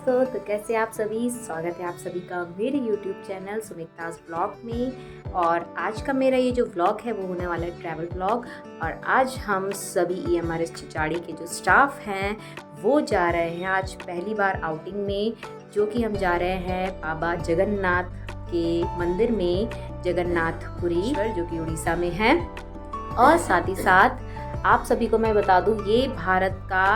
दोस्तों, तो कैसे आप सभी। स्वागत है आप सभी का मेरे YouTube चैनल सुमिताज ब्लॉग में। और आज का मेरा ये जो व्लॉग है वो होने वाला है ट्रैवल व्लॉग। और आज हम सभी EMRS चिचाड़ी के जो स्टाफ हैं वो जा रहे हैं आज पहली बार आउटिंग में, जो कि हम जा रहे हैं बाबा जगन्नाथ के मंदिर में, जगन्नाथपुरी जो कि उड़ीसा में है। और साथ ही साथ आप सभी को मैं बता दूं, ये भारत का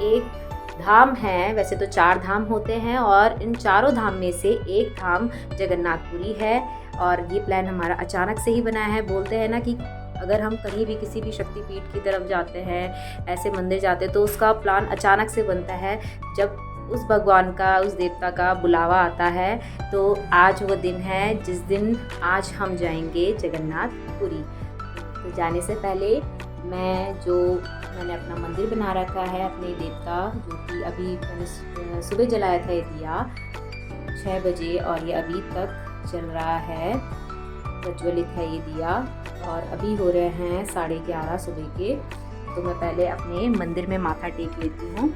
एक धाम है। वैसे तो 4 धाम होते हैं और इन चारों धाम में से एक धाम जगन्नाथपुरी है। और ये प्लान हमारा अचानक से ही बना है। बोलते हैं ना कि अगर हम कहीं भी किसी भी शक्तिपीठ की तरफ जाते हैं, ऐसे मंदिर जाते हैं, तो उसका प्लान अचानक से बनता है जब उस भगवान का, उस देवता का बुलावा आता है। तो आज वो दिन है जिस दिन आज हम जाएंगे जगन्नाथपुरी। तो जाने से पहले मैंने अपना मंदिर बना रखा है अपने देवता, जो कि अभी मैंने सुबह जलाया था ये दिया 6 बजे और ये अभी तक चल रहा है, प्रज्वलित है ये दिया। और अभी हो रहे हैं 11:30 सुबह के। तो मैं पहले अपने मंदिर में माथा टेक लेती हूँ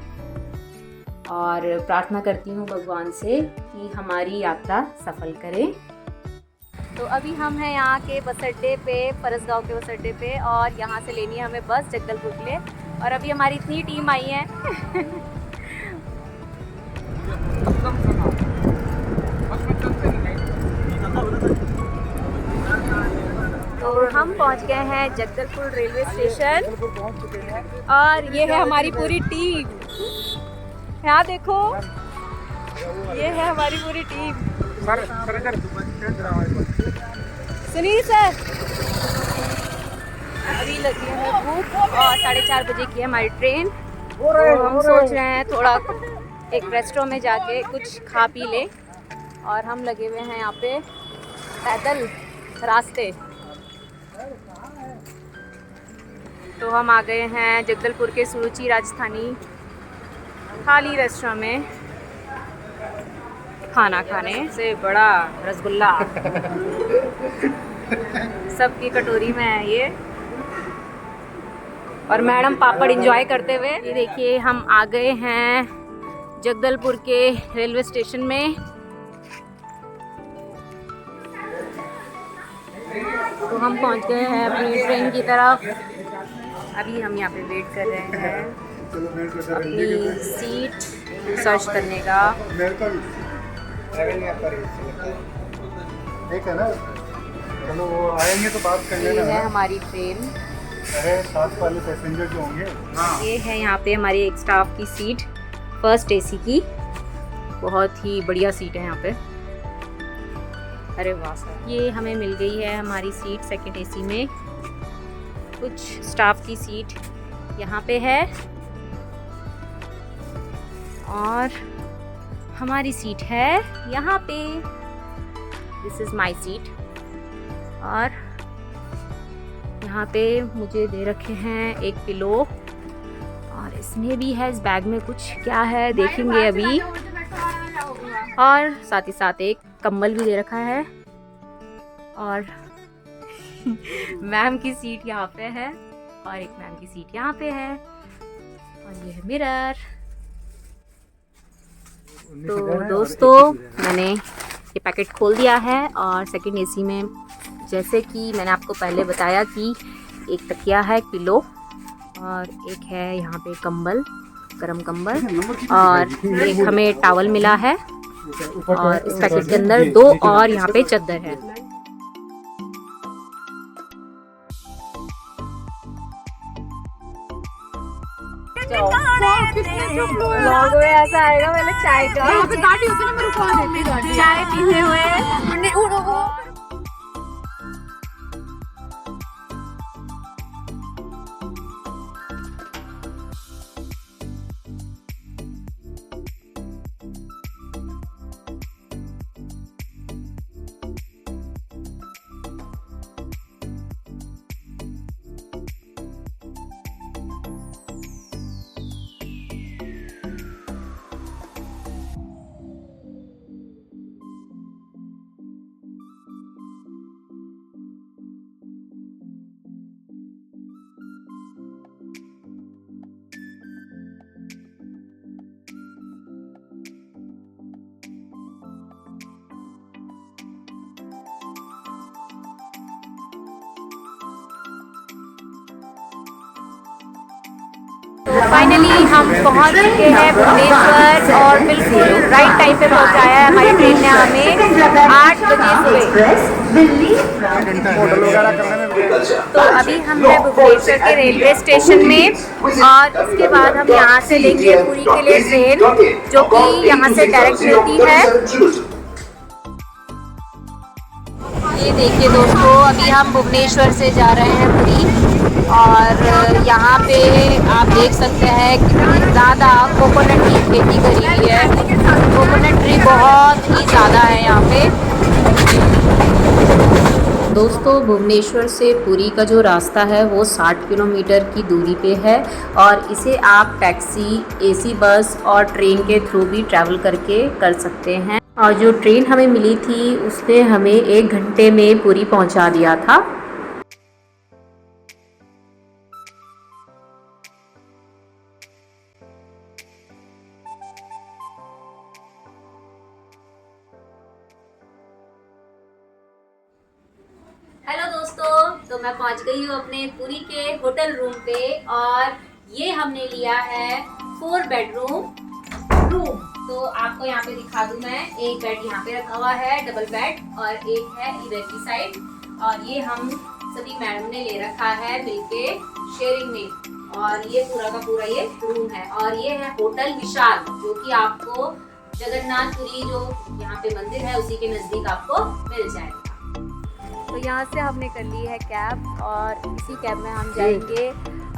और प्रार्थना करती हूँ भगवान से कि हमारी यात्रा सफल करे। तो अभी हम हैं यहाँ के बस अड्डे पे, फरसगांव के बस अड्डे पे, और यहाँ से लेनी है हमें बस जगदलपुर के लिए। और अभी हमारी इतनी टीम आई है तो हम पहुँच गए हैं जगदलपुर रेलवे स्टेशन। और ये है हमारी पूरी टीम, यहाँ देखो, ये है हमारी पूरी टीम। सुनील सर, अभी लगी है भूख और 4:30 बजे की है हमारी ट्रेन। तो हम सोच रहे हैं थोड़ा एक रेस्टोरेंट में जाके कुछ खा पी ले। और हम लगे हुए हैं यहाँ पे पैदल रास्ते। तो हम आ गए हैं जगदलपुर के सुरुचि राजस्थानी थाली रेस्टोरेंट में खाना खाने। से बड़ा रसगुल्ला सबकी कटोरी में है ये। और मैडम पापड़ एंजॉय करते हुए। ये देखिए हम आ गए हैं जगदलपुर के रेलवे स्टेशन में। तो हम पहुंच गए हैं अपनी ट्रेन की तरफ। अभी हम यहाँ पे वेट कर रहे हैं अपनी सीट सर्च करने का। ठीक है ना, चलो वो आएंगे तो बात कर लेना। ये है हमारी ट्रेन। साथ वाले पैसेंजर जो होंगे। ये है यहाँ पे हमारी एक स्टाफ की सीट, फर्स्ट AC की। बहुत ही बढ़िया सीट है यहाँ पे। अरे वाह सर, ये हमें मिल गई है हमारी सीट सेकंड AC में। कुछ स्टाफ की सीट यहाँ पे है और हमारी सीट है यहाँ पे। This is my seat. और यहाँ पे मुझे दे रखे हैं एक पिलो, और इसमें भी है, इस बैग में कुछ क्या है देखेंगे अभी। और साथ ही साथ एक कंबल भी दे रखा है। और मैम की सीट यहाँ पे है और एक मैम की सीट यहाँ पे है। और ये है मिरर। तो दोस्तों, मैंने ये पैकेट खोल दिया है और सेकंड AC में, जैसे कि मैंने आपको पहले बताया कि एक तकिया है, एक पिलो, और एक है यहाँ पे कंबल, गरम कंबल, और एक हमें टॉवल मिला है। और इस पैकेट के अंदर 2 और यहाँ पे चादर है। लोगों में ऐसा आएगा, पहले चाय का चाय पीते हुए। फाइनली हम पहुंच चुके हैं भुवनेश्वर और बिल्कुल राइट टाइम पे पहुंचाया है हमारी ट्रेन ने हमें 8 बजे सुबह। होटल वगैरह करने में तो अभी हम हैं भुवनेश्वर के रेलवे स्टेशन में और इसके बाद हम यहाँ से लेंगे पुरी के लिए ट्रेन जो कि यहाँ से डायरेक्ट मिलती है। ये देखिए दोस्तों, अभी हम भुवनेश्वर से जा रहे हैं पुरी और यहाँ पे आप देख सकते हैं कितनी ज़्यादा कोकोनट की खेती करी हुई है। कोकोनट ट्री बहुत ही ज़्यादा है यहाँ पे। दोस्तों, भुवनेश्वर से पुरी का जो रास्ता है वो 60 किलोमीटर की दूरी पे है और इसे आप टैक्सी, एसी बस और ट्रेन के थ्रू भी ट्रैवल करके कर सकते हैं। और जो ट्रेन हमें मिली थी उसने हमें 1 घंटे में पुरी पहुंचा दिया था। हेलो दोस्तों, तो मैं पहुंच गई हूँ अपने पुरी के होटल रूम पे और ये हमने लिया है 4 बेडरूम रूम। तो आपको यहाँ पे दिखा दूं मैं, एक बेड यहाँ पे रखा हुआ है डबल बेड और एक है इधर की साइड और ये हम सभी मैडम ने ले रखा है मिलके शेयरिंग में। और ये पूरा का पूरा ये रूम है और ये है होटल विशाल जो कि आपको जगन्नाथपुरी जो यहाँ पे मंदिर है उसी के नजदीक आपको मिल जाएगा। तो यहाँ से हमने कर ली है कैब और इसी कैब में हम जाएंगे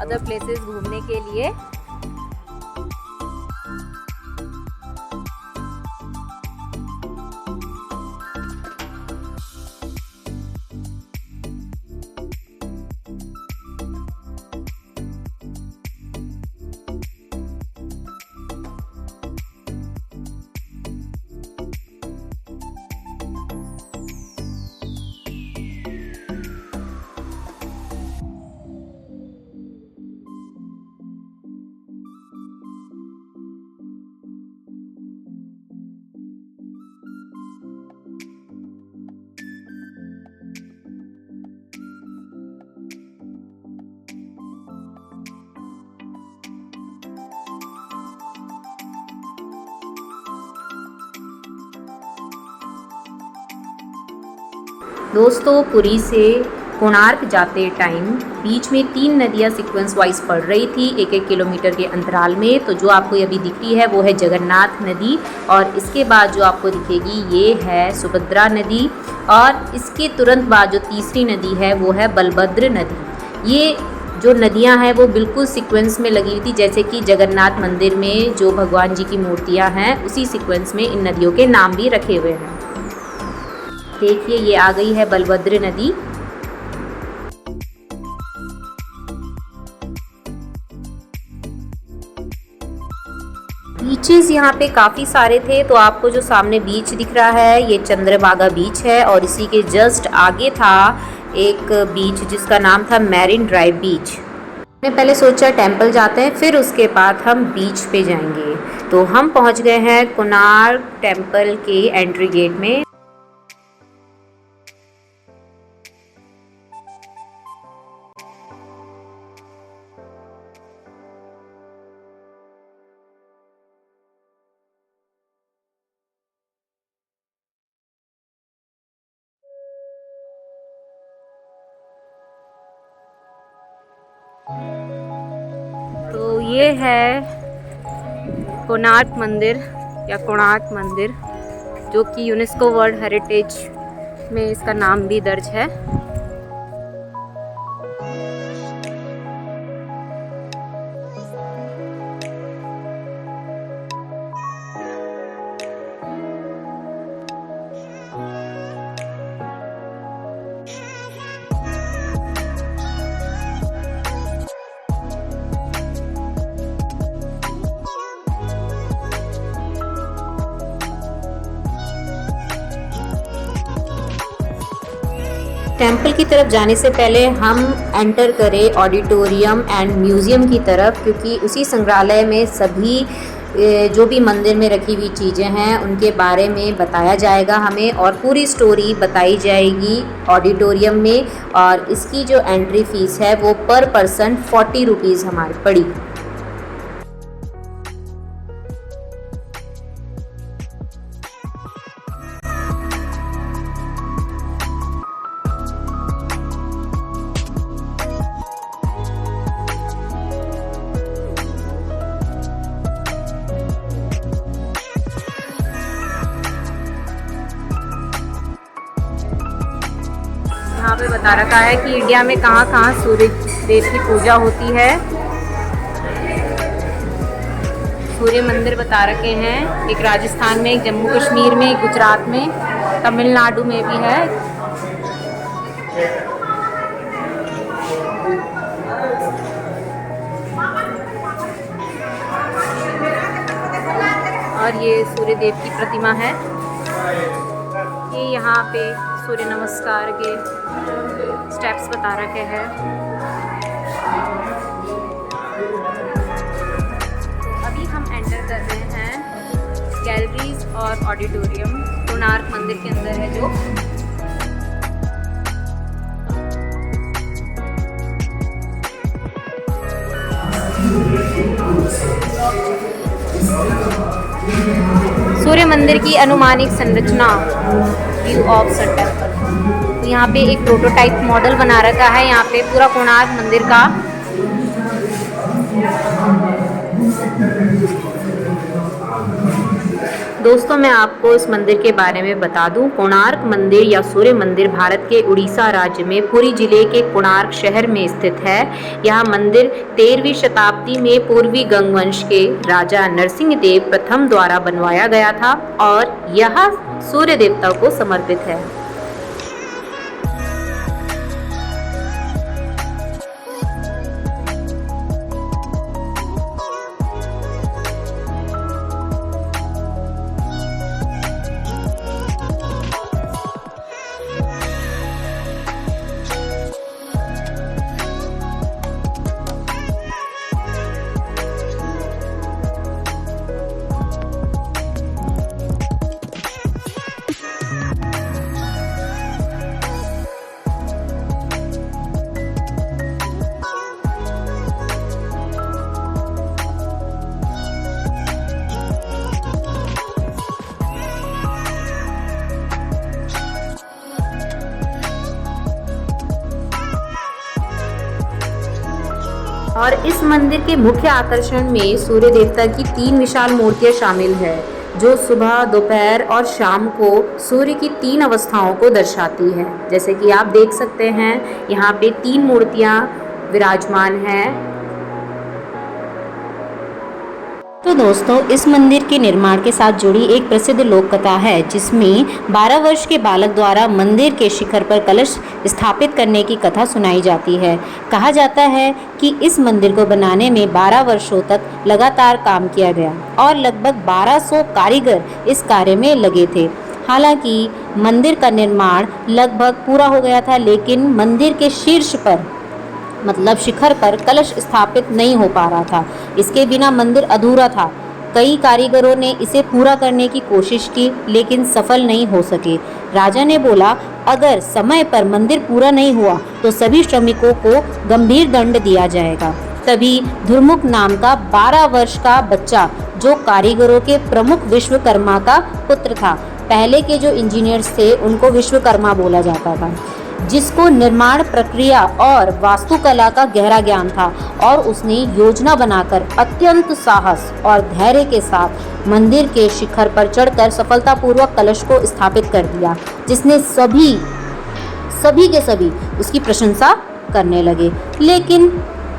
अदर प्लेसेस घूमने के लिए। दोस्तों, पुरी से कोणार्क जाते टाइम बीच में 3 नदियाँ सीक्वेंस वाइज पड़ रही थी 1-1 किलोमीटर के अंतराल में। तो जो आपको अभी दिख रही है वो है जगन्नाथ नदी और इसके बाद जो आपको दिखेगी ये है सुभद्रा नदी और इसके तुरंत बाद जो तीसरी नदी है वो है बलभद्र नदी। ये जो नदियां हैं वो बिल्कुल सीक्वेंस में लगी हुई थी, जैसे कि जगन्नाथ मंदिर में जो भगवान जी की मूर्तियां हैं उसी सीक्वेंस में इन नदियों के नाम भी रखे हुए हैं। देखिए, ये आ गई है बलभद्र नदी। बीचेस यहाँ पे काफ़ी सारे थे। तो आपको जो सामने बीच दिख रहा है ये चंद्रभागा बीच है और इसी के जस्ट आगे था एक बीच जिसका नाम था मैरिन ड्राइव बीच। मैंने पहले सोचा टेंपल जाते हैं फिर उसके बाद हम बीच पे जाएंगे। तो हम पहुँच गए हैं कोणार्क टेंपल के एंट्री गेट में। तो ये है कोणार्क मंदिर या कोणार्क मंदिर जो कि यूनेस्को वर्ल्ड हेरिटेज में इसका नाम भी दर्ज है। टेंपल की तरफ जाने से पहले हम एंटर करें ऑडिटोरियम एंड म्यूज़ियम की तरफ, क्योंकि उसी संग्रहालय में सभी जो भी मंदिर में रखी हुई चीज़ें हैं उनके बारे में बताया जाएगा हमें और पूरी स्टोरी बताई जाएगी ऑडिटोरियम में। और इसकी जो एंट्री फ़ीस है वो पर पर्सन 40 रुपीज़ हमारी पड़ी। बता रखा है कि इंडिया में कहाँ कहाँ सूर्य देव की पूजा होती है। सूर्य मंदिर बता रखे हैं, एक राजस्थान में, एक जम्मू कश्मीर में, एक गुजरात में, तमिलनाडु में भी है। और ये सूर्य देव की प्रतिमा है। ये यहाँ पे सूर्य नमस्कार के स्टेप्स बता रखे हैं। अभी हम एंटर कर रहे हैं गैलरीज और ऑडिटोरियम, कोणार्क मंदिर के अंदर है जो। सूर्य मंदिर की अनुमानिक संरचना, व्यू ऑफ सन टेम्पल। यहाँ पे एक प्रोटोटाइप मॉडल बना रखा है यहाँ पे पूरा कोणार्क मंदिर का। दोस्तों मैं आपको इस मंदिर के बारे में बता दूं, कोणार्क मंदिर या सूर्य मंदिर भारत के उड़ीसा राज्य में पुरी जिले के कोणार्क शहर में स्थित है। यह मंदिर 13वीं शताब्दी में पूर्वी गंग वंश के राजा नरसिंह देव प्रथम द्वारा बनवाया गया था और यह सूर्य देवता को समर्पित है। और इस मंदिर के मुख्य आकर्षण में सूर्य देवता की 3 विशाल मूर्तियां शामिल है, जो सुबह, दोपहर और शाम को सूर्य की 3 अवस्थाओं को दर्शाती है। जैसे कि आप देख सकते हैं यहाँ पे 3 मूर्तियां विराजमान हैं। तो दोस्तों इस मंदिर के निर्माण के साथ जुड़ी एक प्रसिद्ध लोक कथा है, जिसमें 12 वर्ष के बालक द्वारा मंदिर के शिखर पर कलश स्थापित करने की कथा सुनाई जाती है। कहा जाता है कि इस मंदिर को बनाने में 12 वर्षों तक लगातार काम किया गया और लगभग 1200 कारीगर इस कार्य में लगे थे। हालांकि मंदिर का निर्माण लगभग पूरा हो गया था, लेकिन मंदिर के शीर्ष पर मतलब शिखर पर कलश स्थापित नहीं हो पा रहा था। इसके बिना मंदिर अधूरा था। कई कारीगरों ने इसे पूरा करने की कोशिश की, लेकिन सफल नहीं हो सके। राजा ने बोला, अगर समय पर मंदिर पूरा नहीं हुआ तो सभी श्रमिकों को गंभीर दंड दिया जाएगा। तभी धुर्मुख नाम का 12 वर्ष का बच्चा, जो कारीगरों के प्रमुख विश्वकर्मा का पुत्र था, पहले के जो इंजीनियर्स थे उनको विश्वकर्मा बोला जाता था, जिसको निर्माण प्रक्रिया और वास्तुकला का गहरा ज्ञान था, और उसने योजना बनाकर अत्यंत साहस और धैर्य के साथ मंदिर के शिखर पर चढ़कर सफलतापूर्वक कलश को स्थापित कर दिया, जिसने सभी के सभी उसकी प्रशंसा करने लगे। लेकिन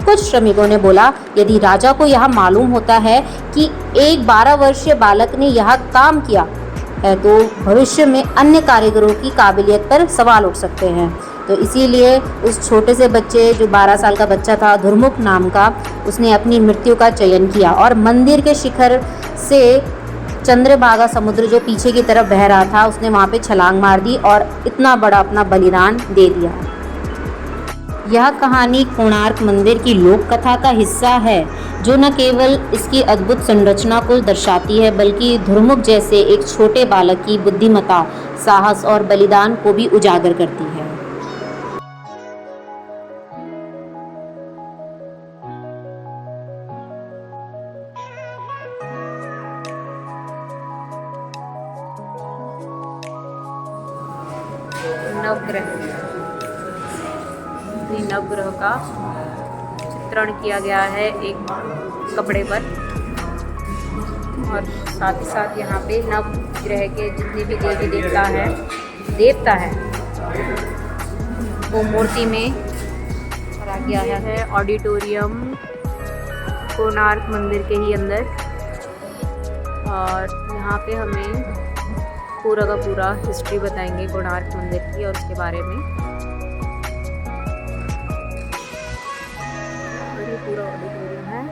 कुछ श्रमिकों ने बोला, यदि राजा को यह मालूम होता है कि एक 12 वर्षीय बालक ने यह काम किया है, तो भविष्य में अन्य कारीगरों की काबिलियत पर सवाल उठ सकते हैं। तो इसीलिए उस छोटे से बच्चे, जो 12 साल का बच्चा था, धुर्मुख नाम का, उसने अपनी मृत्यु का चयन किया और मंदिर के शिखर से चंद्रभागा समुद्र जो पीछे की तरफ बह रहा था, उसने वहाँ पे छलांग मार दी और इतना बड़ा अपना बलिदान दे दिया। यह कहानी कोणार्क मंदिर की लोक कथा का हिस्सा है, जो न केवल इसकी अद्भुत संरचना को दर्शाती है, बल्कि धुर्मुख जैसे एक छोटे बालक की बुद्धिमत्ता, साहस और बलिदान को भी उजागर करती है। नवग्रह का चित्रण किया गया है एक कपड़े पर, और साथ ही साथ यहाँ पे नवग्रह के जितने भी देवी देवता हैं वो मूर्ति में करा गया है। ऑडिटोरियम कोणार्क मंदिर के ही अंदर, और यहाँ पे हमें पूरा का पूरा हिस्ट्री बताएंगे कोणार्क मंदिर की और उसके बारे में। और ये पूरा ऑडिटोरियम है।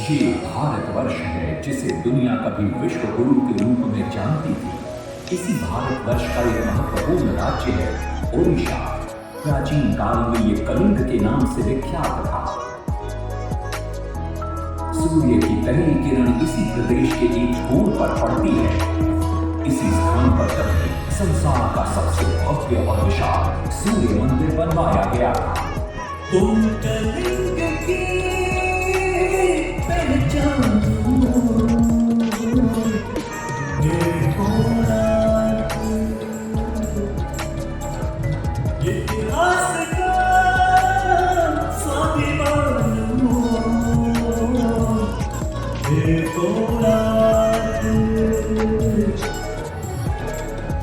ये भारतवर्ष है जिसे दुनिया कभी विश्व गुरु के रूप में जानती थी। इसी भारतवर्ष का एक महत्वपूर्ण राज्य है ओडिशा। प्राचीन काल में ये कलिंग के नाम से विख्यात था। सूर्य की पहली किरण इसी प्रदेश के एक कोण पर पड़ती है। इसी स्थान पर कभी संसार का सबसे भव्य और विशाल सूर्य मंदिर बनवाया गया था। तुम कलिंग की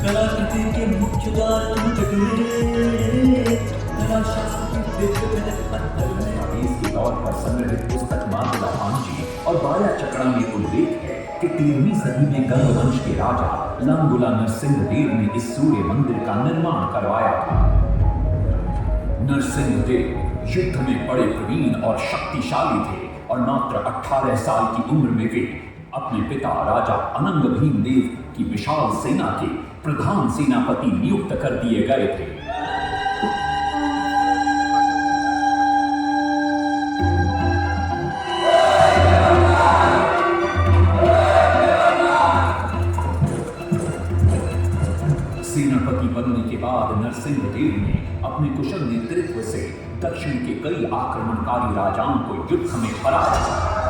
कलाकृति के मुख्य द्वार के तौर पर संग्रहित पुस्तक मातला पांजी और बाया चक्रा में उल्लेख है कि 13वीं सदी में गंग वंश के राजा लांगुला नरसिंह देव ने इस सूर्य मंदिर का निर्माण करवाया था। नरसिंह देव युद्ध में बड़े प्रवीण और शक्तिशाली थे और मात्र 18 साल की उम्र में वे अपने पिता राजा अनंग भीम देव की विशाल सेना के प्रधान सेनापति नियुक्त कर दिए गए थे। सेनापति बनने के बाद नरसिंह देव ने अपने कुशल नेतृत्व से दक्षिण के कई आक्रमणकारी राजाओं को युद्ध में हराया।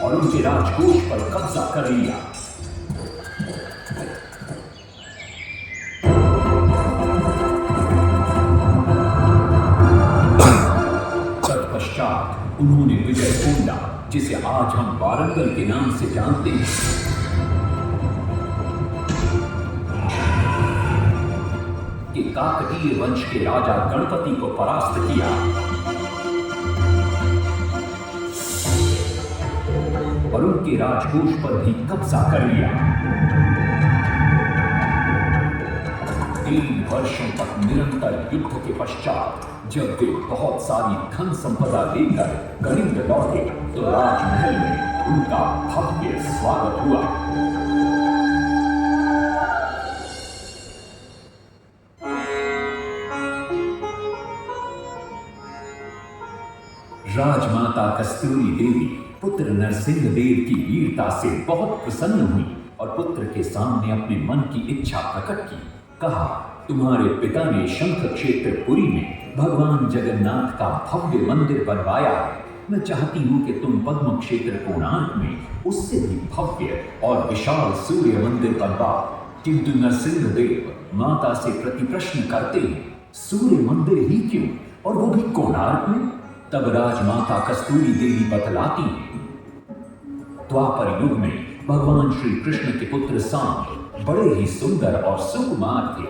और उनके राजकोष पर कब्जा कर लिया। तत्पश्चात उन्होंने विजय कोंडा, जिसे आज हम वारंगल के नाम से जानते हैं, के काकतीय वंश के राजा गणपति को परास्त किया। और उनके राजकोष पर भी कब्जा कर लिया। 3 वर्षों तक निरंतर युद्ध के पश्चात जब वे बहुत सारी धन संपदा लेकर कलिंग लौटे तो राजमहल में उनका भव्य स्वागत हुआ। राजमाता कस्तूरी देवी पुत्र नरसिंह देव की वीरता से बहुत प्रसन्न हुई और पुत्र के सामने अपने मन की इच्छा प्रकट की। कहा, तुम्हारे पिता ने शंख क्षेत्र पुरी में भगवान जगन्नाथ का भव्य मंदिर बनवाया है। मैं चाहती हूँ कि तुम पद्म क्षेत्र कोणार्क में उससे भी भव्य और विशाल सूर्य मंदिर बनवाओ। किंतु नरसिंह देव माता से प्रति प्रश्न करते हैं, सूर्य मंदिर ही क्यों, और वो भी कोणार्क में? तब राजमाता कस्तूरी देवी बतलाती है, द्वापर युग में भगवान श्री कृष्ण के पुत्र सांब बड़े ही सुंदर और सुकुमार थे।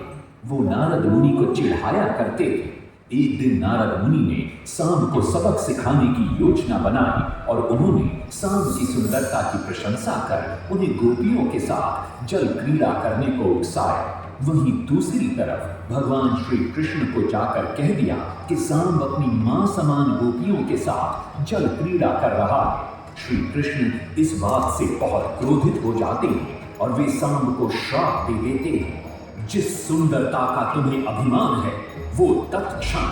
वो नारद मुनि को चिढ़ाया करते थे। एक दिन नारद मुनि ने सांब को सबक सिखाने की योजना बनाई और उन्होंने सांब की सुंदरता की प्रशंसा कर उन्हें गोपियों के साथ जल क्रीड़ा करने को उकसाया। वहीं दूसरी तरफ भगवान श्री कृष्ण को जाकर कह दिया कि सांब अपनी मां समान गोपियों के साथ जल क्रीड़ा कर रहा है। श्री कृष्ण इस बात से बहुत क्रोधित हो जाते हैं और वे सांब को श्राप दे देते हैं, जिस सुंदरता का तुम्हें अभिमान है वो तत्क्षण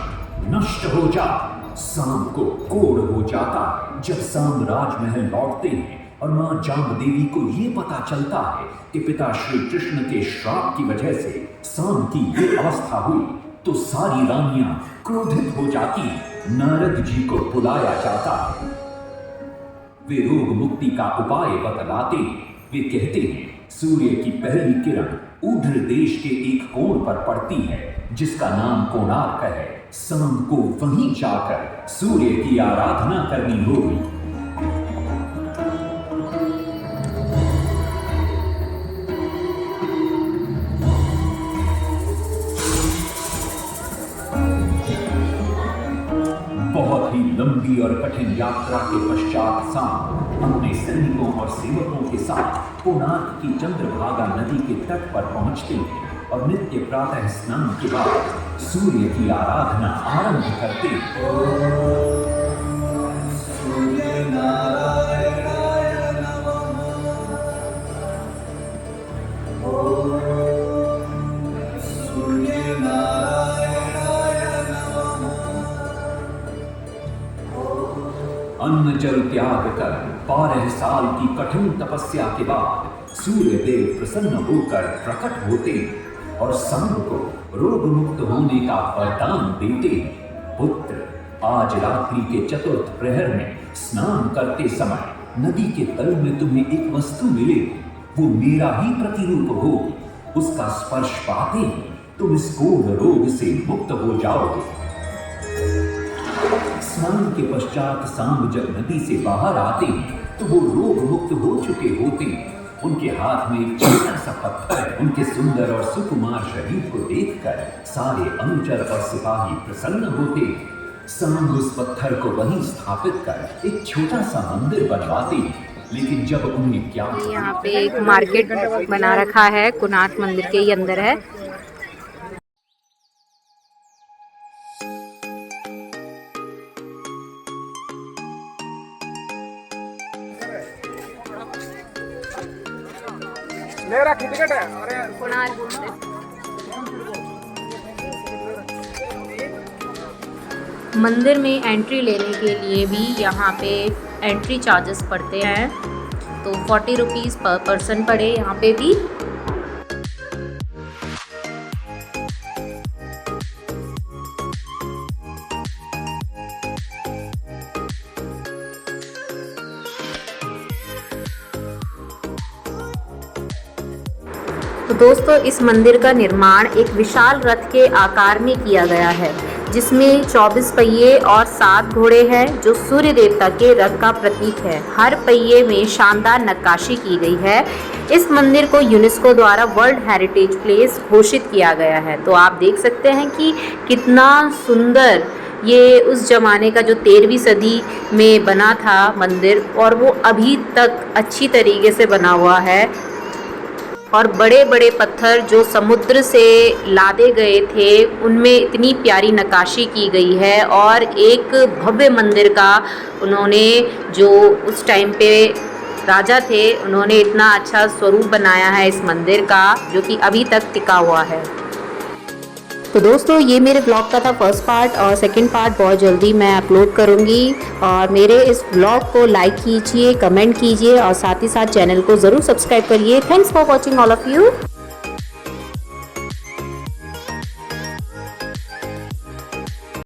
नष्ट हो जा। सांब को कोढ़ हो जाता। जब सांब राजमहल लौटते हैं और मां जाम्बदेवी को ये पता चलता है कि पिता श्री कृष्ण के श्राप की वजह से सांब की ये अवस्था हुई, तो सारी रानियां क्रोधित हो जाती हैं। नारद जी को बुलाया जाता है। वे रोग मुक्ति का उपाय बतलाते हैं। वे कहते हैं सूर्य की पहली किरण ऊर्ध्व देश के एक कोण पर पड़ती है जिसका नाम कोणार्क है। शाम को वहीं जाकर सूर्य की आराधना करनी होगी। बहुत ही लंबी और कठिन यात्रा के पश्चात शाम अपने सैनिकों और सेवकों के साथ कोणार्क की चंद्रभागा नदी के तट पर पहुंचते हैं और नित्य प्रातः स्नान के बाद सूर्य की आराधना आरंभ करते हैं। अन्न जल त्याग कर 12 साल की कठिन तपस्या के बाद सूर्य देव प्रसन्न होकर प्रकट होते हैं और शाम को रोग मुक्त होने का वरदान देते हैं। पुत्र, आज रात्रि के चतुर्थ प्रहर में स्नान करते समय नदी के तल में तुम्हें एक वस्तु मिलेगी। वो मेरा ही प्रतिरूप होगी। उसका स्पर्श पाते ही तुम इस कोढ़ रोग से मुक्त हो जाओगे। स्नान के पश्चात शाम जब नदी से बाहर आते हैं तो वो रोग मुक्त हो चुके होते हैं। उनके हाथ में एक छोटा सा पत्थर है। उनके सुंदर और सुकुमार शरीर को देखकर सारे अनुचर और सिपाही प्रसन्न होते हैं। शाम उस पत्थर को वहीं स्थापित कर एक छोटा सा मंदिर बनवाते हैं। लेकिन जब उन्हें क्या यहाँ पे एक मार्केट बना रखा है, कोणार्क मंदिर के ही अंदर है। मेरा टिकट है। अरे मंदिर में एंट्री लेने के लिए भी यहाँ पे एंट्री चार्जेस पड़ते हैं, तो 40 रुपीज़ पर पर्सन पड़े यहाँ पे भी। तो दोस्तों, इस मंदिर का निर्माण एक विशाल रथ के आकार में किया गया है जिसमें 24 पहिए और 7 घोड़े हैं जो सूर्य देवता के रथ का प्रतीक है। हर पहिए में शानदार नक्काशी की गई है। इस मंदिर को यूनेस्को द्वारा वर्ल्ड हेरिटेज प्लेस घोषित किया गया है। तो आप देख सकते हैं कि कितना सुंदर ये उस ज़माने का जो 13वीं सदी में बना था मंदिर, और वो अभी तक अच्छी तरीके से बना हुआ है। और बड़े बड़े पत्थर जो समुद्र से लादे गए थे उनमें इतनी प्यारी नक्काशी की गई है। और एक भव्य मंदिर का उन्होंने, जो उस टाइम पे राजा थे, उन्होंने इतना अच्छा स्वरूप बनाया है इस मंदिर का, जो कि अभी तक टिका हुआ है। तो दोस्तों, ये मेरे ब्लॉग का था फर्स्ट पार्ट, और सेकंड पार्ट बहुत जल्दी मैं अपलोड करूँगी। और मेरे इस ब्लॉग को लाइक कीजिए, कमेंट कीजिए और साथ ही साथ चैनल को ज़रूर सब्सक्राइब करिए। Thanks for watching all of you.